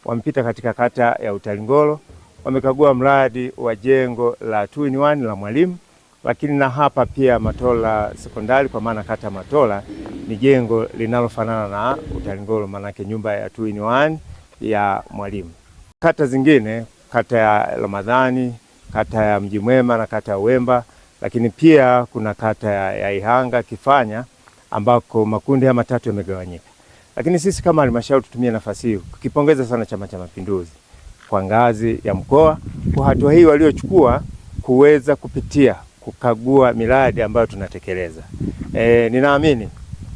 wamepita katika kata ya Utalingolo, wamekagua mradi wa jengo la 2-in-1 la Mwalimu, lakini na hapa pia Matola Sekondari, kwa maana kata Matola ni jengo linalofanana na Utalingolo, maanake nyumba ya 2-in-1 ya Mwalimu. Kata zingine, kata ya Ramadhani, kata ya Mji Mwema na kata ya Uwemba, lakini pia kuna kata ya Ihanga Kifanya, ambako makundi ya matatu yamegawanyika. Lakini sisi kama halmashauri tutumie nafasi hii kukipongeza sana Chama cha Mapinduzi kwa ngazi ya mkoa kwa hatua hii waliochukua kuweza kupitia kukagua miradi ambayo tunatekeleza. Ninaamini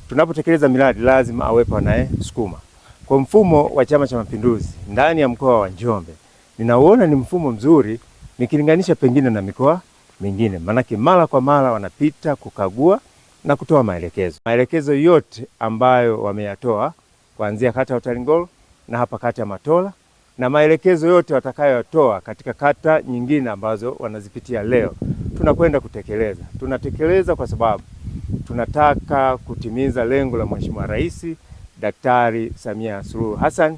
tunapotekeleza miradi lazima awepo anayesukuma. Kwa mfumo wa Chama cha Mapinduzi ndani ya mkoa wa Njombe, ninauona ni mfumo mzuri nikilinganisha pengine na mikoa mingine, manake mara kwa mara wanapita kukagua na kutoa maelekezo. Maelekezo yote ambayo wameyatoa kuanzia kata ya Utalingolo na hapa kata ya Matola, na maelekezo yote watakayotoa katika kata nyingine ambazo wanazipitia leo, tunakwenda kutekeleza. Tunatekeleza kwa sababu tunataka kutimiza lengo la Mheshimiwa Rais Daktari Samia Suluhu Hassan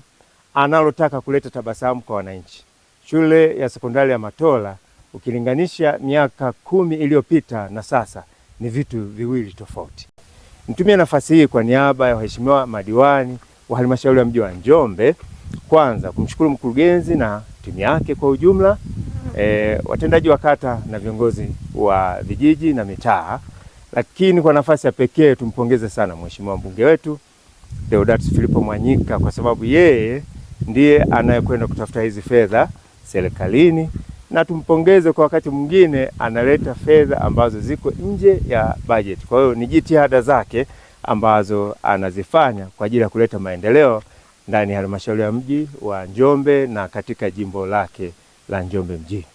analotaka kuleta tabasamu kwa wananchi. Shule ya sekondari ya Matola ukilinganisha miaka 10 iliyopita na sasa ni vitu viwili tofauti. Nitumie nafasi hii kwa niaba ya waheshimiwa madiwani wa halmashauri ya mji wa Njombe, kwanza kumshukuru mkurugenzi na timu yake kwa ujumla, watendaji wa kata na viongozi wa vijiji na mitaa, lakini kwa nafasi ya pekee tumpongeze sana mheshimiwa mbunge wetu Deodatus Philipo Mwanyika, kwa sababu yeye ndiye anayekwenda kutafuta hizi fedha serikalini, na tumpongeze kwa wakati mwingine analeta fedha ambazo ziko nje ya bajeti. Kwa hiyo ni jitihada zake ambazo anazifanya kwa ajili ya kuleta maendeleo ndani ya halmashauri ya mji wa Njombe na katika jimbo lake la Njombe mjini.